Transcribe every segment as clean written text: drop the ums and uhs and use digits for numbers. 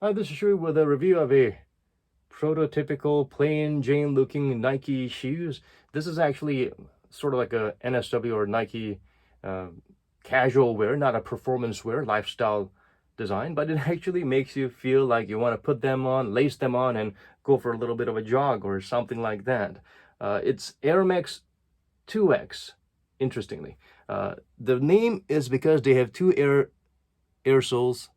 Hi, this is Shui with a review of a prototypical plain Jane looking Nike shoes. This is actually sort of like a NSW or Nike uh, casual wear, not a performance wear, lifestyle design, but it actually makes you feel like you want to put them on, lace them on, and go for a little bit of a jog or something like that. It's airmax 2X, interestingly. The name is because they have two air soles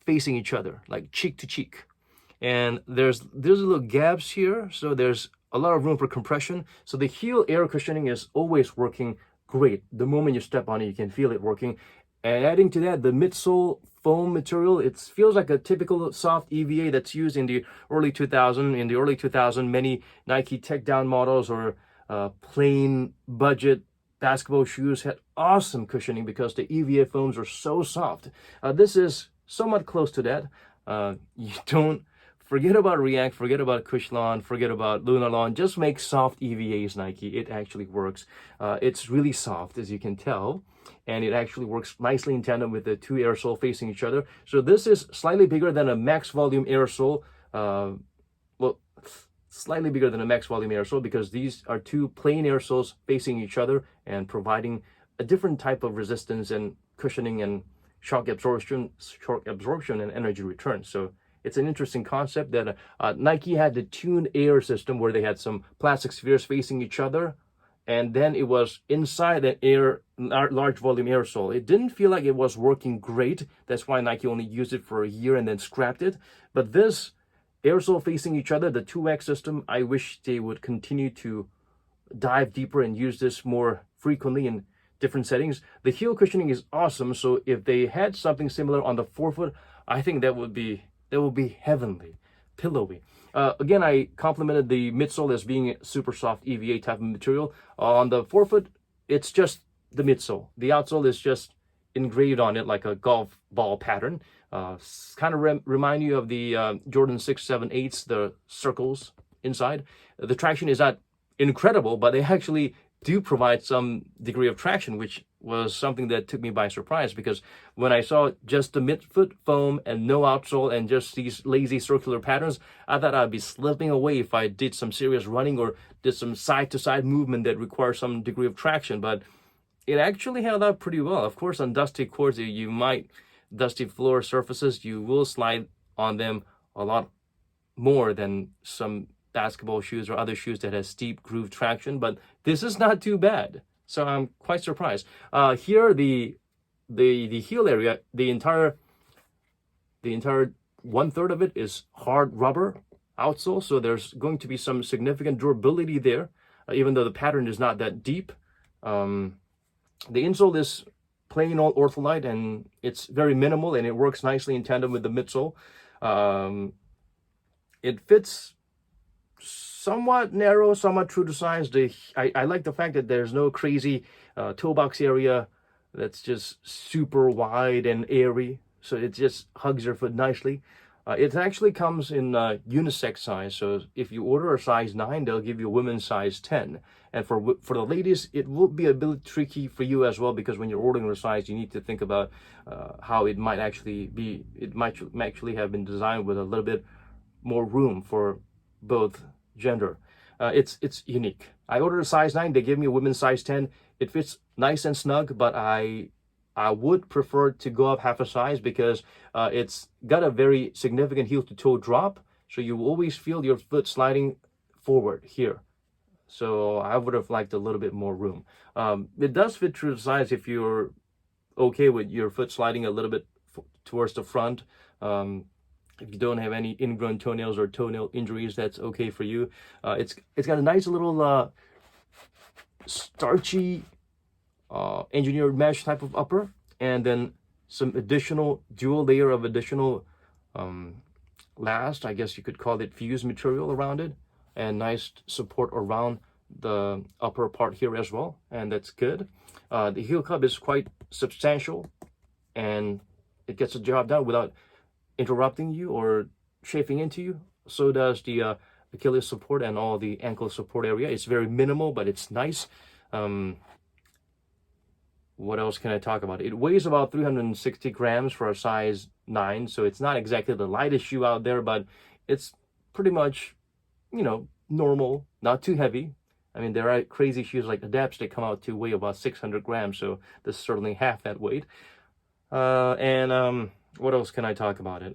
facing each other, like cheek to cheek. And there's little gaps here, so there's a lot of room for compression. So the heel air cushioning is always working great. The moment you step on it, you can feel it working. And adding to that, the midsole foam material, it feels like a typical soft EVA that's used in the early 2000. In the early 2000, many Nike Tech Down models or plain budget basketball shoes had awesome cushioning because the EVA foams are so soft. This is somewhat close to that. You don't forget about React, forget about Cushlon, forget about Lunarlon. Just make soft EVAs, Nike. It actually works. It's really soft, as you can tell, and it actually works nicely in tandem with the two airsole facing each other. So this is slightly bigger than a max volume airsole. Well, slightly bigger than a max volume airsole because these are two plain airsoles facing each other and providing a different type of resistance and cushioning and shock absorption and energy return. So it's an interesting concept that Nike had the tuned air system where they had some plastic spheres facing each other, and then it was inside an large volume aerosol. It didn't feel like it was working great. That's why Nike only used it for a year and then scrapped it. But this aerosol facing each other, the 2X system, I wish they would continue to dive deeper and use this more frequently in different settings. The heel cushioning is awesome, so if they had something similar on the forefoot, I think that would be heavenly, pillowy. Again, I complimented the midsole as being super soft EVA type of material. On the forefoot, it's just the midsole. The outsole is just engraved on it like a golf ball pattern. Kind of remind you of the Jordan 6, 7, 8s, the circles inside. The traction is not incredible, but they actually do provide some degree of traction, which was something that took me by surprise, because when I saw just the midfoot foam and no outsole and just these lazy circular patterns, I thought I'd be slipping away if I did some serious running or did some side-to-side movement that requires some degree of traction. But it actually held up pretty well. Of course, on dusty courts, dusty floor surfaces, you will slide on them a lot more than some basketball shoes or other shoes that has steep groove traction, but this is not too bad. So I'm quite surprised. Here, the heel area, the entire 1/3 of it is hard rubber outsole, so there's going to be some significant durability there, even though the pattern is not that deep. The insole is plain old Ortholite, and it's very minimal, and it works nicely in tandem with the midsole. It fits somewhat narrow, somewhat true to size. I like the fact that there's no crazy toe box area that's just super wide and airy, so it just hugs your foot nicely. It actually comes in unisex size, so if you order a size 9, they'll give you a women's size 10. And for the ladies, it will be a bit tricky for you as well, because when you're ordering a size, you need to think about how it might actually be. It might actually have been designed with a little bit more room for both gender. It's unique. I ordered a size 9. They gave me a women's size 10. It fits nice and snug, but I would prefer to go up half a size because it's got a very significant heel to toe drop, so you always feel your foot sliding forward here. So I would have liked a little bit more room. It does fit true to size if you're okay with your foot sliding a little bit towards the front. If you don't have any ingrown toenails or toenail injuries, that's okay for you. It's got a nice little starchy engineered mesh type of upper, and then some additional dual layer of additional last, I guess you could call it, fused material around it, and nice support around the upper part here as well, and that's good. The heel cup is quite substantial, and it gets the job done without interrupting you or chafing into you. So does the Achilles support and all the ankle support area. It's very minimal, but it's nice. What else can I talk about? It weighs about 360 grams for a size 9, so it's not exactly the lightest shoe out there, but it's pretty much, you know, normal, not too heavy. I mean, there are crazy shoes like Adapts that come out to weigh about 600 grams, so this is certainly half that weight. What else can I talk about it?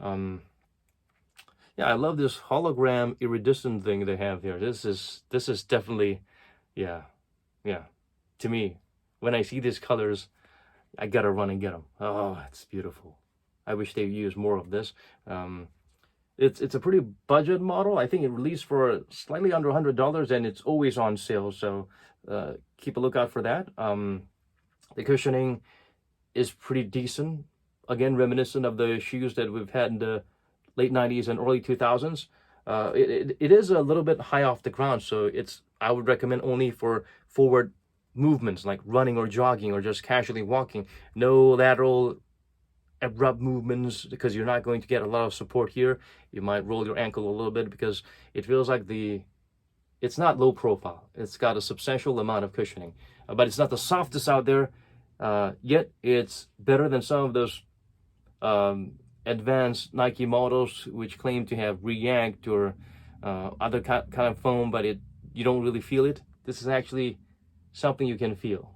Yeah, I love this hologram iridescent thing they have here. This is definitely, yeah, yeah. To me, when I see these colors, I gotta run and get them. Oh, it's beautiful. I wish they used more of this. It's a pretty budget model. I think it released for slightly under $100, and it's always on sale. So keep a lookout for that. The cushioning is pretty decent. Again, reminiscent of the shoes that we've had in the late 90s and early 2000s. It is a little bit high off the ground, so I would recommend only for forward movements like running or jogging or just casually walking. No lateral abrupt movements, because you're not going to get a lot of support here. You might roll your ankle a little bit because it feels like it's not low profile. It's got a substantial amount of cushioning, but it's not the softest out there. Yet it's better than some of those advanced Nike models which claim to have React or other kind of foam, but you don't really feel it. This is actually something you can feel.